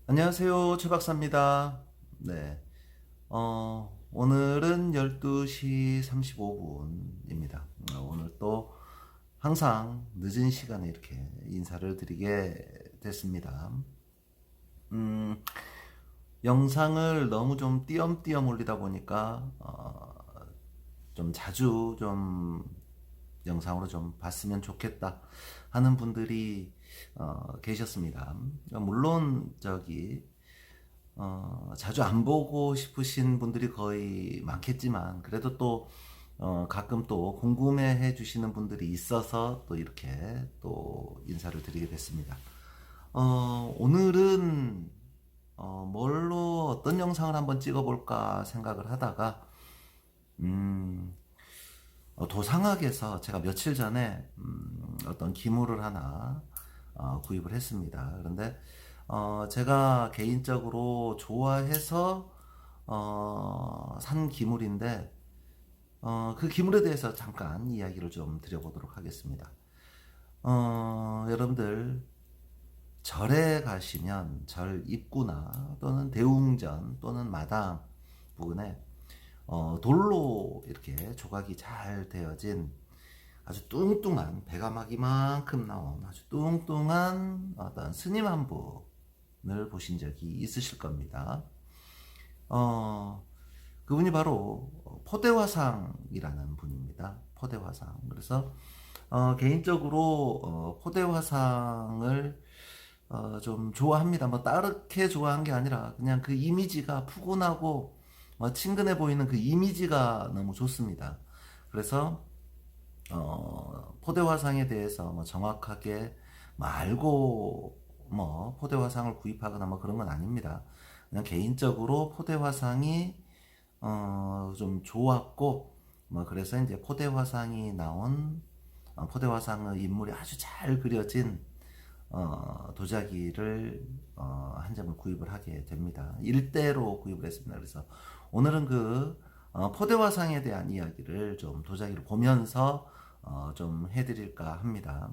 안녕하세요. 최 박사입니다. 네. 오늘은 12시 35분입니다. 오늘 또 항상 늦은 시간에 이렇게 인사를 드리게 됐습니다. 음, 영상을 너무 좀 띄엄띄엄 올리다 보니까, 좀 자주 좀 영상으로 좀 봤으면 좋겠다 하는 분들이 계셨습니다. 물론 자주 안 보고 싶으신 분들이 거의 많겠지만 그래도 또 가끔 또 궁금해 주시는 분들이 있어서 또 이렇게 또 인사를 드리게 됐습니다. 오늘은 뭘로 어떤 영상을 한번 찍어볼까 생각을 하다가 음, 도상학에서 제가 며칠 전에 어떤 기물을 하나 구입을 했습니다. 그런데 제가 개인적으로 좋아해서 산 기물인데 그 기물에 대해서 잠깐 이야기를 좀 드려보도록 하겠습니다. 여러분들 절에 가시면 절 입구나 또는 대웅전 또는 마당 부근에 돌로 이렇게 조각이 잘 되어진 아주 뚱뚱한 배가마기만큼 나온 아주 뚱뚱한 어떤 스님 한 분을 보신 적이 있으실 겁니다. 어, 그분이 바로 포대화상이라는 분입니다. 포대화상. 그래서 개인적으로 포대화상을 좀 좋아합니다. 뭐 따르게 좋아한 게 아니라 그냥 그 이미지가 푸근하고 친근해 보이는 그 이미지가 너무 좋습니다. 그래서 포대화상에 대해서 뭐 정확하게 뭐 알고 뭐 포대화상을 구입하거나 뭐 그런 건 아닙니다. 그냥 개인적으로 포대화상이 좀 좋았고 뭐 그래서 이제 포대화상이 나온 포대화상의 인물이 아주 잘 그려진 도자기를 한 점을 구입을 하게 됩니다. 일대로 구입을 했습니다. 그래서 오늘은 그 포대화상에 대한 이야기를 좀 도자기를 보면서 좀 해드릴까 합니다.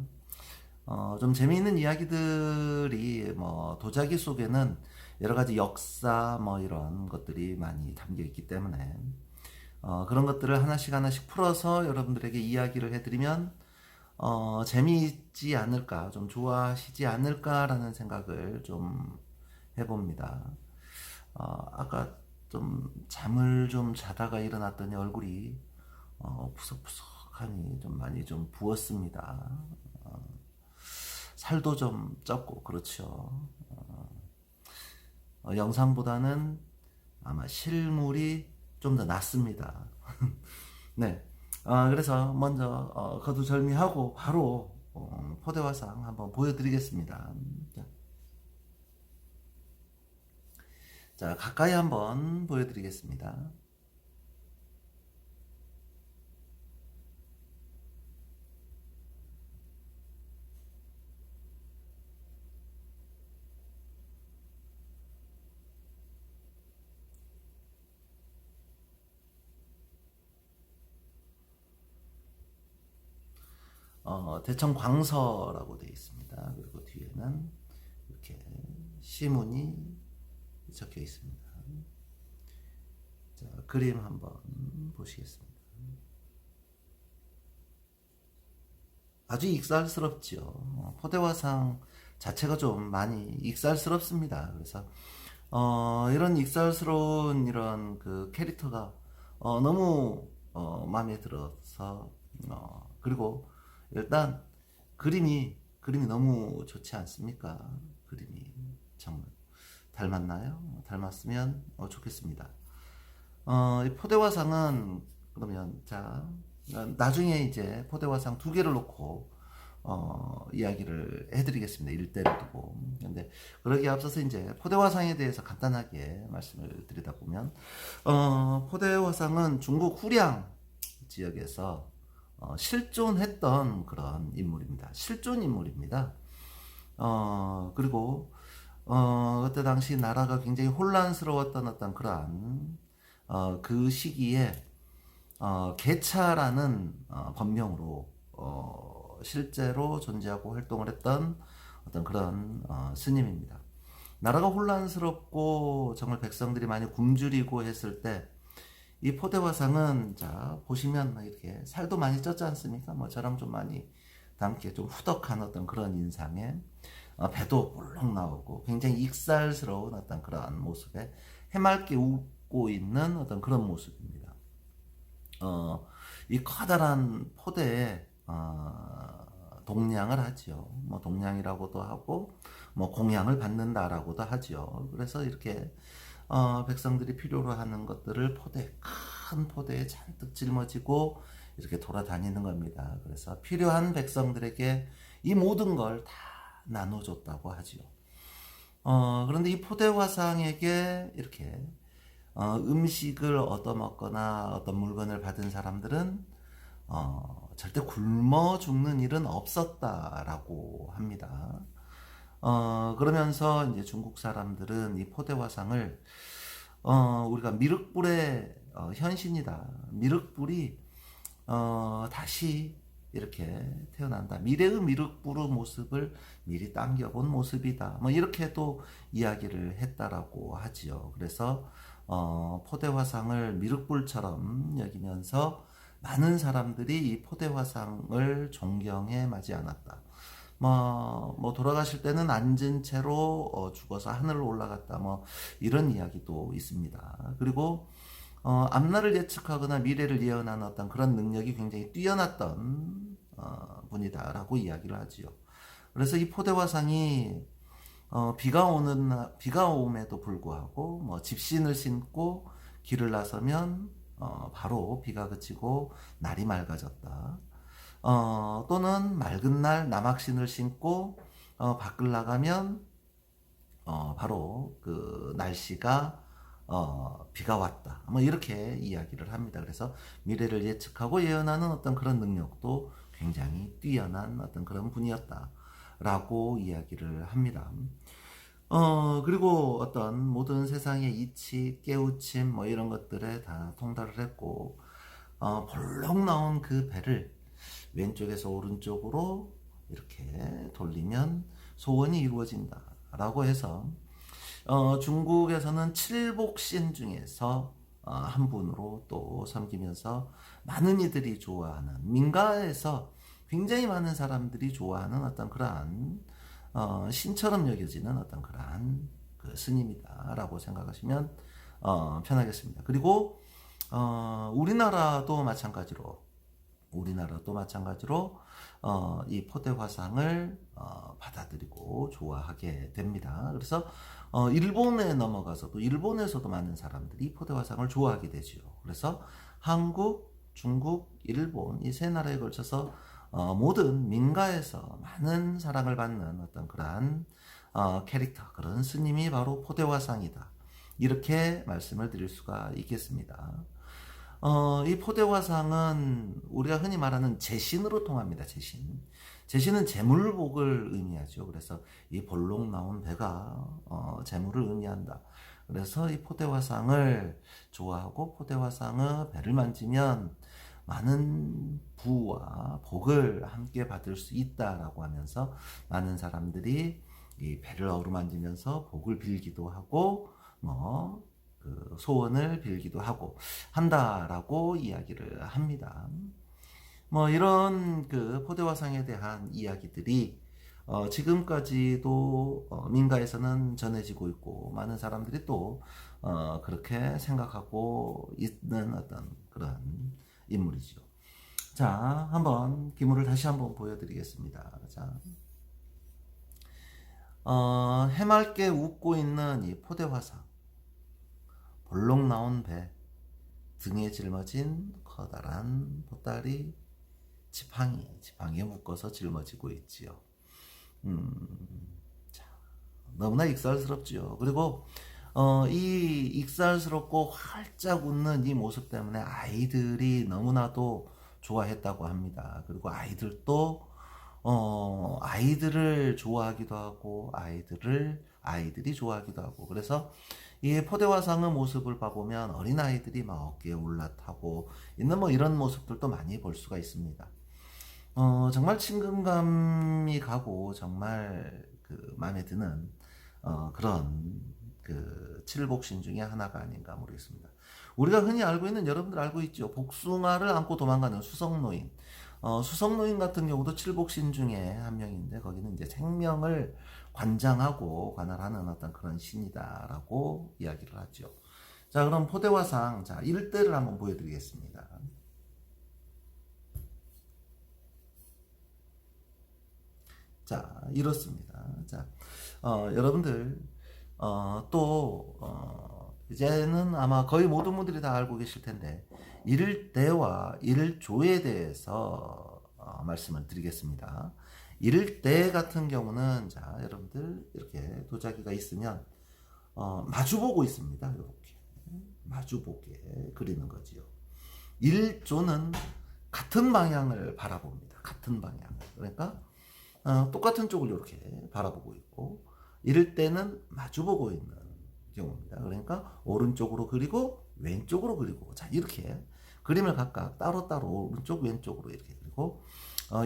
좀 재미있는 이야기들이 뭐 도자기 속에는 여러 가지 역사 뭐 이런 것들이 많이 담겨 있기 때문에 그런 것들을 하나씩 하나씩 풀어서 여러분들에게 이야기를 해드리면 재미있지 않을까, 좀 좋아하시지 않을까라는 생각을 좀 해봅니다. 아까 좀 잠을 좀 자다가 일어났더니 얼굴이 푸석푸석하니 좀 많이 좀 부었습니다. 살도 좀 쪘고 그렇죠. 영상보다는 아마 실물이 좀 더 낫습니다. 네. 그래서 먼저 거두절미하고 바로 포대화상 한번 보여드리겠습니다. 자, 자, 가까이 한번 보여드리겠습니다. 대청 광서라고 되어 있습니다. 그리고 뒤에는 이렇게 시문이 적혀 있습니다. 자, 그림 한번 보시겠습니다. 아주 익살스럽죠. 포대화상 자체가 좀 많이 익살스럽습니다. 그래서 이런 익살스러운 이런 그 캐릭터가 너무 마음에 들어서 그리고 일단 그림이 너무 좋지 않습니까? 그림이 정말 닮았나요? 닮았으면 좋겠습니다. 이 포대화상은 그러면 자 나중에 이제 포대화상 두 개를 놓고 이야기를 해드리겠습니다. 일대를 두고. 근데 그러기에 앞서서 이제 포대화상에 대해서 간단하게 말씀을 드리다 보면 포대화상은 중국 후량 지역에서 실존했던 그런 인물입니다. 실존 인물입니다. 그리고 그때 당시 나라가 굉장히 혼란스러웠던 어떤 그러한 그 시기에 개차라는 법명으로 실제로 존재하고 활동을 했던 어떤 그런 스님입니다. 나라가 혼란스럽고 정말 백성들이 많이 굶주리고 했을 때 이 포대화상은 자 보시면 이렇게 살도 많이 쪘지 않습니까? 뭐 저랑 좀 많이 닮게 좀 후덕한 어떤 그런 인상에 배도 볼록 나오고 굉장히 익살스러운 어떤 그러한 모습에 해맑게 웃고 있는 어떤 그런 모습입니다. 이 커다란 포대에 동량을 하지요. 뭐 동량이라고도 하고 뭐 공양을 받는다라고도 하지요. 그래서 이렇게 백성들이 필요로 하는 것들을 큰 포대에 잔뜩 짊어지고 이렇게 돌아다니는 겁니다. 그래서 필요한 백성들에게 이 모든 걸 다 나눠줬다고 하지요. 그런데 이 포대화상에게 이렇게 음식을 얻어먹거나 어떤 물건을 받은 사람들은 절대 굶어 죽는 일은 없었다라고 합니다. 그러면서 이제 중국 사람들은 이 포대화상을 우리가 미륵불의 현신이다. 미륵불이 다시 이렇게 태어난다. 미래의 미륵불의 모습을 미리 당겨본 모습이다. 뭐 이렇게 또 이야기를 했다라고 하지요. 그래서 포대화상을 미륵불처럼 여기면서 많은 사람들이 이 포대화상을 존경해 마지 않았다. 뭐 돌아가실 때는 앉은 채로 죽어서 하늘로 올라갔다. 뭐 이런 이야기도 있습니다. 그리고 앞날을 예측하거나 미래를 예언하는 어떤 그런 능력이 굉장히 뛰어났던 분이다라고 이야기를 하지요. 그래서 이 포대화상이 비가 오음에도 불구하고 뭐 집신을 신고 길을 나서면 바로 비가 그치고 날이 맑아졌다. 또는 맑은 날 남학신을 신고 밖을 나가면 바로 그 날씨가 비가 왔다. 뭐 이렇게 이야기를 합니다. 그래서 미래를 예측하고 예언하는 어떤 그런 능력도 굉장히 뛰어난 어떤 그런 분이었다라고 이야기를 합니다. 그리고 어떤 모든 세상의 이치, 깨우침 뭐 이런 것들에 다 통달을 했고 벌렁 나온 그 배를 왼쪽에서 오른쪽으로 이렇게 돌리면 소원이 이루어진다 라고 해서 중국에서는 칠복신 중에서 한 분으로 또 섬기면서 많은 이들이 좋아하는 민가에서 굉장히 많은 사람들이 좋아하는 어떤 그러한 신처럼 여겨지는 어떤 그러한 그 스님이다라고 생각하시면 편하겠습니다. 그리고 우리나라도 마찬가지로 이 포대화상을 받아들이고 좋아하게 됩니다. 그래서 일본에 넘어가서도 일본에서도 많은 사람들이 포대화상을 좋아하게 되죠. 그래서 한국, 중국, 일본 이 세 나라에 걸쳐서 모든 민가에서 많은 사랑을 받는 어떤 그러한 캐릭터, 그런 스님이 바로 포대화상이다. 이렇게 말씀을 드릴 수가 있겠습니다. 이 포대화상은 우리가 흔히 말하는 재신으로 통합니다. 재신은 재물복을 의미하죠. 그래서 이 볼록 나온 배가 재물을 의미한다. 그래서 이 포대화상을 좋아하고 포대화상의 배를 만지면 많은 부와 복을 함께 받을 수 있다라고 하면서 많은 사람들이 이 배를 어루만지면서 복을 빌기도 하고 그 소원을 빌기도 하고 한다라고 이야기를 합니다. 뭐 이런 그 포대화상에 대한 이야기들이 지금까지도 민가에서는 전해지고 있고 많은 사람들이 또 그렇게 생각하고 있는 어떤 그런 인물이죠. 자, 한번 기물을 다시 한번 보여드리겠습니다. 자, 해맑게 웃고 있는 이 포대화상, 볼록 나온 배, 등에 짊어진 커다란 보따리, 지팡이에 묶어서 짊어지고 있지요. 자, 너무나 익살스럽지요. 그리고 이 익살스럽고 활짝 웃는 이 모습 때문에 아이들이 너무나도 좋아했다고 합니다. 그리고 아이들도 아이들을 좋아하기도 하고 아이들이 좋아하기도 하고, 그래서 이 포대화상의 모습을 봐보면 어린아이들이 막 어깨에 올라타고 있는 뭐 이런 모습들도 많이 볼 수가 있습니다. 정말 친근감이 가고 정말 그 마음에 드는 그런 그 칠복신 중에 하나가 아닌가 모르겠습니다. 우리가 흔히 알고 있는, 여러분들 알고 있죠? 복숭아를 안고 도망가는 수성노인. 수성노인 같은 경우도 칠복신 중에 한 명인데, 거기는 이제 생명을 관장하고 관할하는 어떤 그런 신이다라고 이야기를 하죠. 자, 그럼 포대화상, 자, 일대를 한번 보여드리겠습니다. 자, 이렇습니다. 자, 여러분들, 이제는 아마 거의 모든 분들이 다 알고 계실 텐데, 일대와 일조에 대해서 말씀을 드리겠습니다. 일대 같은 경우는, 자, 여러분들, 이렇게 도자기가 있으면, 마주보고 있습니다. 이렇게. 마주보게 그리는 거지요. 일조는 같은 방향을 바라봅니다. 같은 방향. 그러니까, 똑같은 쪽을 이렇게 바라보고 있고, 이럴 때는 마주보고 있는 경우입니다. 그러니까 오른쪽으로 그리고 왼쪽으로 그리고, 자, 이렇게 그림을 각각 따로따로 오른쪽 왼쪽으로 이렇게 그리고,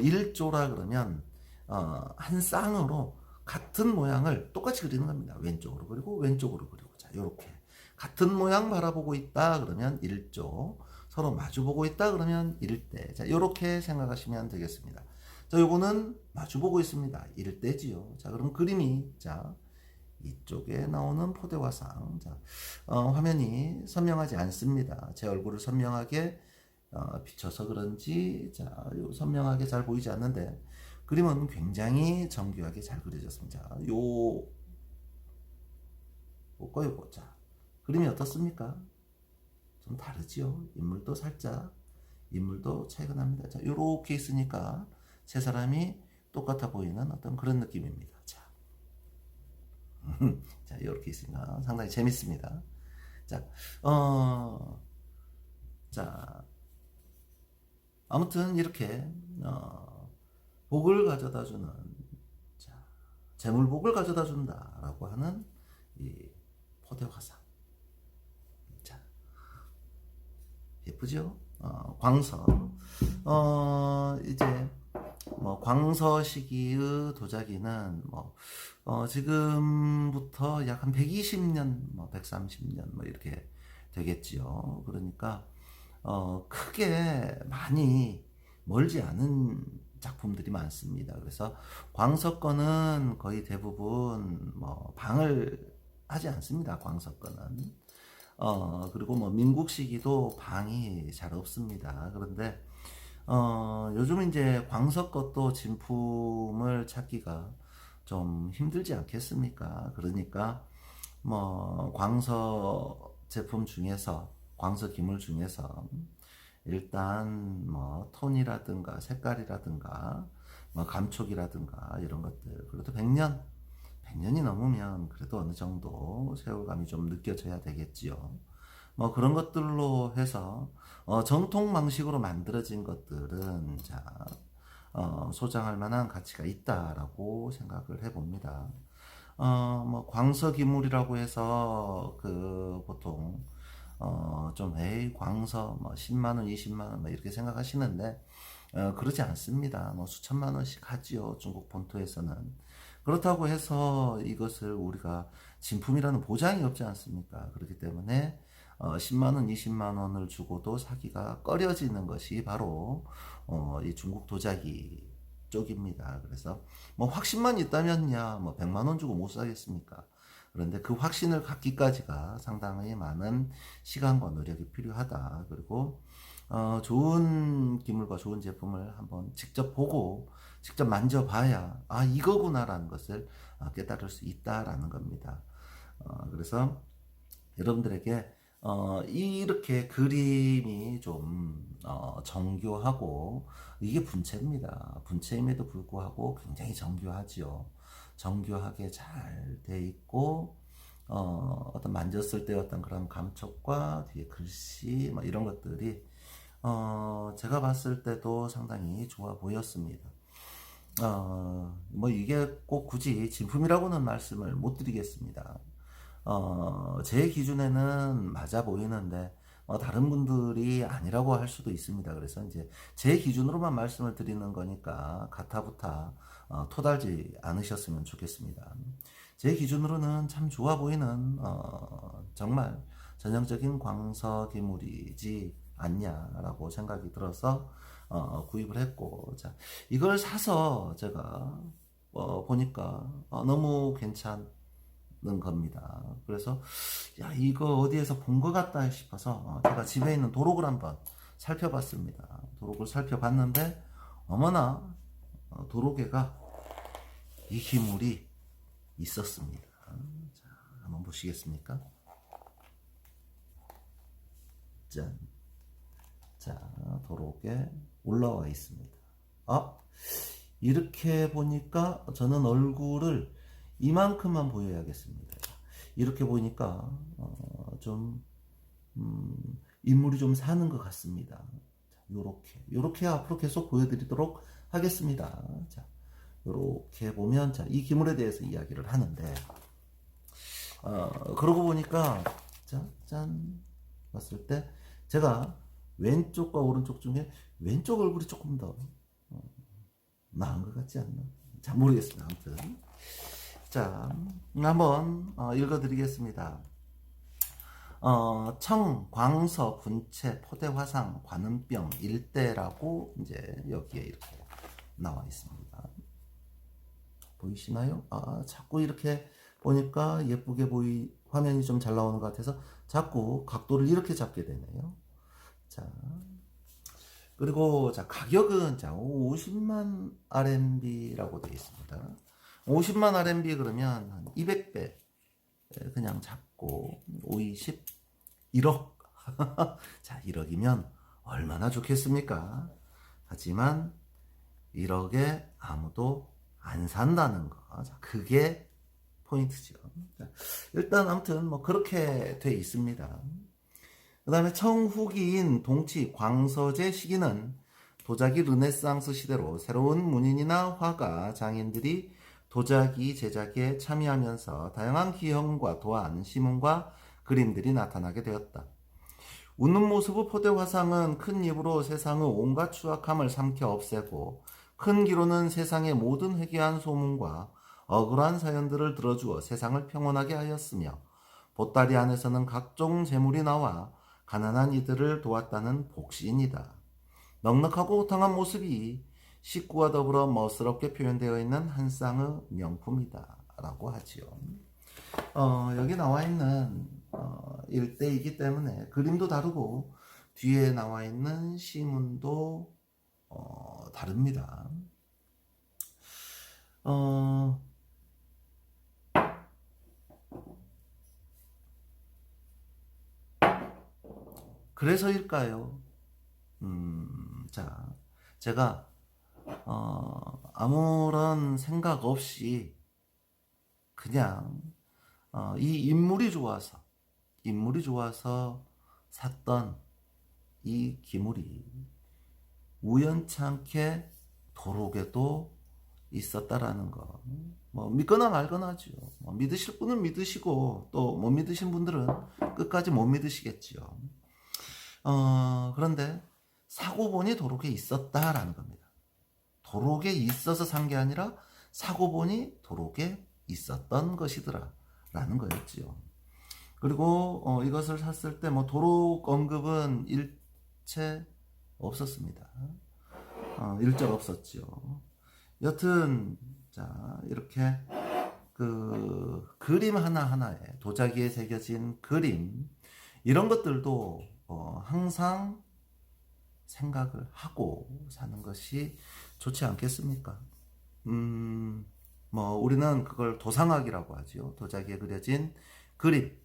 일조라 그러면 한 쌍으로 같은 모양을 똑같이 그리는 겁니다. 왼쪽으로 그리고 왼쪽으로 그리고, 자, 이렇게 같은 모양 바라보고 있다 그러면 일조, 서로 마주보고 있다 그러면 일대. 자, 이렇게 생각하시면 되겠습니다. 자, 요거는 마주보고 있습니다. 일대지요. 자, 그럼 그림이, 자, 이쪽에 나오는 포대화상. 자, 화면이 선명하지 않습니다. 제 얼굴을 선명하게 비춰서 그런지, 자, 요 선명하게 잘 보이지 않는데, 그림은 굉장히 정교하게 잘 그려졌습니다. 자, 요거. 자, 그림이 어떻습니까? 좀 다르지요. 인물도 차이가 납니다. 자, 요렇게 있으니까 세 사람이 똑같아 보이는 어떤 그런 느낌입니다. 자, 자, 이렇게 있으니까 상당히 재밌습니다. 자, 자, 아무튼 이렇게 복을 가져다 주는, 자, 재물복을 가져다 준다라고 하는 이 포대화상. 자, 예쁘죠? 광서. 이제 뭐 광서 시기의 도자기는 지금부터 약 한 120년, 130년 이렇게 되겠지요. 그러니까 크게 많이 멀지 않은 작품들이 많습니다. 그래서 광석거는 거의 대부분 방을 하지 않습니다. 광석거는. 그리고 민국 시기도 방이 잘 없습니다. 그런데 요즘 이제 광석 것도 진품을 찾기가 좀 힘들지 않겠습니까? 그러니까 광서 제품 중에서, 광서 기물 중에서 일단 톤이라든가 색깔이라든가 감촉이라든가 이런 것들, 그래도 100년이 넘으면 그래도 어느 정도 세월감이 좀 느껴져야 되겠지요. 그런 것들로 해서 정통 방식으로 만들어진 것들은, 자, 소장할 만한 가치가 있다라고 생각을 해봅니다. 광서기물이라고 해서 보통 좀 에이 광서 10만원 20만원 이렇게 생각하시는데, 그러지 않습니다. 수천만 원씩 하지요, 중국 본토에서는. 그렇다고 해서 이것을 우리가 진품이라는 보장이 없지 않습니까? 그렇기 때문에 10만원, 20만원을 주고도 사기가 꺼려지는 것이 바로 이 중국 도자기 쪽입니다. 그래서 확신만 있다면야 100만원 주고 못 사겠습니까? 그런데 그 확신을 갖기까지가 상당히 많은 시간과 노력이 필요하다. 그리고 좋은 기물과 좋은 제품을 한번 직접 보고 직접 만져봐야 이거구나라는 것을 깨달을 수 있다라는 겁니다. 그래서 여러분들에게 이렇게 그림이 좀 정교하고, 이게 분체입니다. 분체임에도 불구하고 굉장히 정교하지요. 정교하게 잘 돼 있고, 어떤 만졌을 때 어떤 그런 감촉과 뒤에 글씨 이런 것들이 제가 봤을 때도 상당히 좋아 보였습니다. 이게 꼭 굳이 진품이라고는 말씀을 못 드리겠습니다. 제 기준에는 맞아 보이는데, 다른 분들이 아니라고 할 수도 있습니다. 그래서 이제 제 기준으로만 말씀을 드리는 거니까 가타부타 토달지 않으셨으면 좋겠습니다. 제 기준으로는 참 좋아 보이는 정말 전형적인 광석 기물이지 않냐라고 생각이 들어서 구입을 했고, 자, 이걸 사서 제가 보니까 너무 괜찮은 겁니다. 그래서 야, 이거 어디에서 본 것 같다 싶어서 제가 집에 있는 도록을 한번 살펴봤습니다. 도록을 살펴봤는데 어머나 도록에가 이 기물이 있었습니다. 자, 한번 보시겠습니까? 짠. 자, 도록에 올라와 있습니다. 이렇게 보니까 저는 얼굴을 이만큼만 보여야겠습니다. 이렇게 보니까 좀 인물이 좀 사는 것 같습니다. 요렇게 앞으로 계속 보여드리도록 하겠습니다. 자, 요렇게 보면, 자, 이 기물에 대해서 이야기를 하는데, 그러고 보니까, 자, 짠, 봤을 때, 제가 왼쪽과 오른쪽 중에 왼쪽 얼굴이 조금 더 나은 것 같지 않나? 잘 모르겠습니다. 아무튼. 자, 한번 읽어드리겠습니다. 청, 광서, 군체, 포대, 화상, 관음병, 일대라고 이제 여기에 이렇게 나와 있습니다. 보이시나요? 자꾸 이렇게 보니까 예쁘게 화면이 좀 잘 나오는 것 같아서 자꾸 각도를 이렇게 잡게 되네요. 자, 그리고 자, 가격은 자, 50만 RMB라고 되어 있습니다. 50만 RMB 그러면 한 200배 그냥 잡고 520 1억. 자, 1억이면 얼마나 좋겠습니까? 하지만 1억에 아무도 안 산다는 거. 자, 그게 포인트죠. 자, 일단 아무튼 뭐 그렇게 돼 있습니다. 그 다음에 청후기인 동치 광서제 시기는 도자기 르네상스 시대로 새로운 문인이나 화가, 장인들이 도자기 제작에 참여하면서 다양한 기형과 도안, 시문과 그림들이 나타나게 되었다. 웃는 모습의 포대 화상은 큰 입으로 세상의 온갖 추악함을 삼켜 없애고 큰 귀로는 세상의 모든 회개한 소문과 억울한 사연들을 들어주어 세상을 평온하게 하였으며 보따리 안에서는 각종 재물이 나와 가난한 이들을 도왔다는 복시인이다. 넉넉하고 호탕한 모습이 식구와 더불어 멋스럽게 표현되어 있는 한 쌍의 명품이다 라고 하지요. 여기 나와 있는 일대이기 때문에 그림도 다르고 뒤에 나와 있는 시문도 다릅니다. 그래서일까요? 자, 제가 아무런 생각 없이 그냥 이 인물이 좋아서 샀던 이 기물이 우연찮게 도록에도 있었다라는 거. 뭐 믿거나 말거나죠. 뭐 믿으실 분은 믿으시고 또 못 믿으신 분들은 끝까지 못 믿으시겠죠. 그런데 사고 보니 도록에 있었다라는 겁니다. 도록에 있어서 산 게 아니라 사고 보니 도록에 있었던 것이더라 라는 거였지요. 그리고 이것을 샀을 때 뭐 도록 언급은 일체 없었습니다. 일절 없었죠. 여튼 자, 이렇게 그 그림 하나하나에 도자기에 새겨진 그림 이런 것들도 항상 생각을 하고 사는 것이 좋지 않겠습니까? 뭐 우리는 그걸 도상학이라고 하죠. 도자기에 그려진 그림.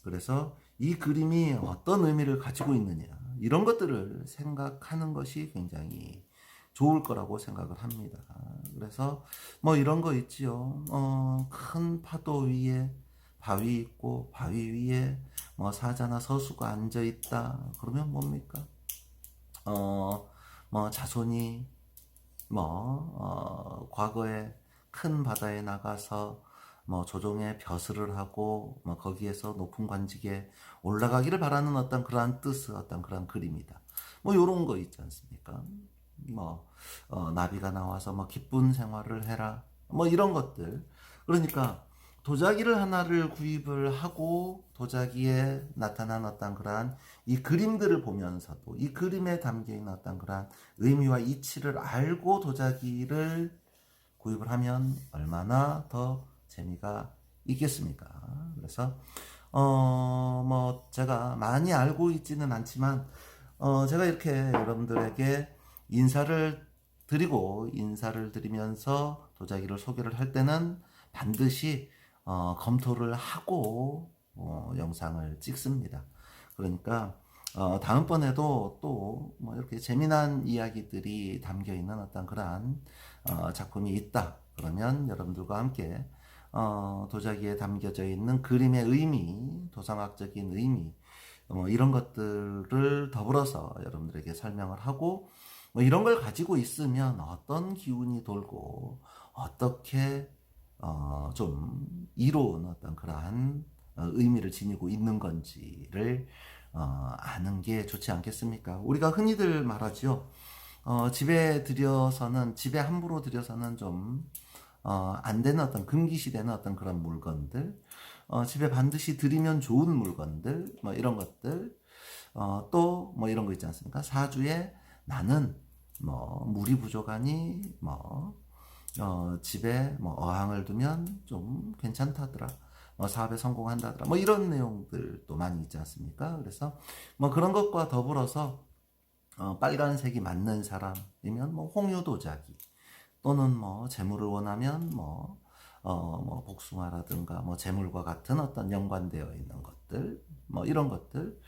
그래서 이 그림이 어떤 의미를 가지고 있느냐 이런 것들을 생각하는 것이 굉장히 좋을 거라고 생각을 합니다. 그래서 뭐 이런 거 있지요. 큰 파도 위에 바위 있고 바위 위에 뭐 사자나 서수가 앉아 있다. 그러면 뭡니까? 뭐 자손이 과거에 큰 바다에 나가서 뭐 조종의 벼슬을 하고 뭐 거기에서 높은 관직에 올라가기를 바라는 어떤 그러한 뜻의 어떤 그런 그림이다. 뭐 요런 거 있지 않습니까? 뭐 나비가 나와서 뭐 기쁜 생활을 해라. 뭐 이런 것들. 그러니까 도자기를 하나를 구입을 하고 도자기에 나타난 어떤 그러한 이 그림들을 보면서도 이 그림에 담겨있는 어떤 그러한 의미와 이치를 알고 도자기를 구입을 하면 얼마나 더 재미가 있겠습니까? 그래서 뭐 제가 많이 알고 있지는 않지만 제가 이렇게 여러분들에게 인사를 드리고 인사를 드리면서 도자기를 소개를 할 때는 반드시 검토를 하고 영상을 찍습니다. 그러니까 다음번에도 또 뭐 이렇게 재미난 이야기들이 담겨 있는 어떤 그러한 작품이 있다. 그러면 여러분들과 함께 도자기에 담겨져 있는 그림의 의미, 도상학적인 의미, 뭐 이런 것들을 더불어서 여러분들에게 설명을 하고 뭐 이런 걸 가지고 있으면 어떤 기운이 돌고 어떻게 좀 이로운 어떤 그러한 의미를 지니고 있는 건지를 아는 게 좋지 않겠습니까? 우리가 흔히들 말하죠. 집에 함부로 들여서는 좀 안 되는 어떤 금기시되는 어떤 그런 물건들, 집에 반드시 들이면 좋은 물건들, 뭐 이런 것들, 또 뭐 이런 거 있지 않습니까? 사주에 나는 뭐 물이 부족하니 뭐 집에 뭐 어항을 두면 좀 괜찮다더라. 사업에 성공한다더라. 뭐 이런 내용들도 많이 있지 않습니까? 그래서 뭐 그런 것과 더불어서 빨간색이 맞는 사람이면 뭐 홍유도자기 또는 뭐 재물을 원하면 뭐 복숭아라든가 뭐 재물과 같은 어떤 연관되어 있는 것들 뭐 이런 것들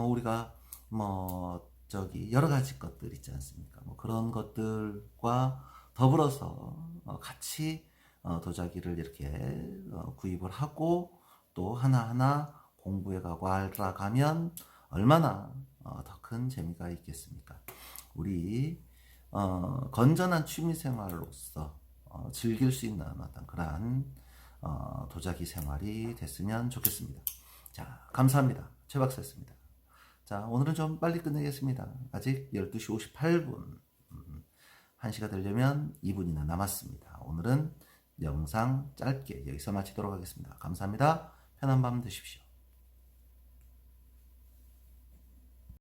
우리가 뭐 저기 여러 가지 것들 있지 않습니까? 뭐 그런 것들과 더불어서 같이 도자기를 이렇게 구입을 하고 또 하나하나 공부해 가고 알아가면 얼마나 더 큰 재미가 있겠습니까? 우리 건전한 취미 생활로서 즐길 수 있는 어떤 그러한 도자기 생활이 됐으면 좋겠습니다. 자, 감사합니다. 최 박사였습니다. 자, 오늘은 좀 빨리 끝내겠습니다. 아직 12시 58분. 1시가 되려면 2분이나 남았습니다. 오늘은 영상 짧게 여기서 마치도록 하겠습니다. 감사합니다. 편한 밤 되십시오.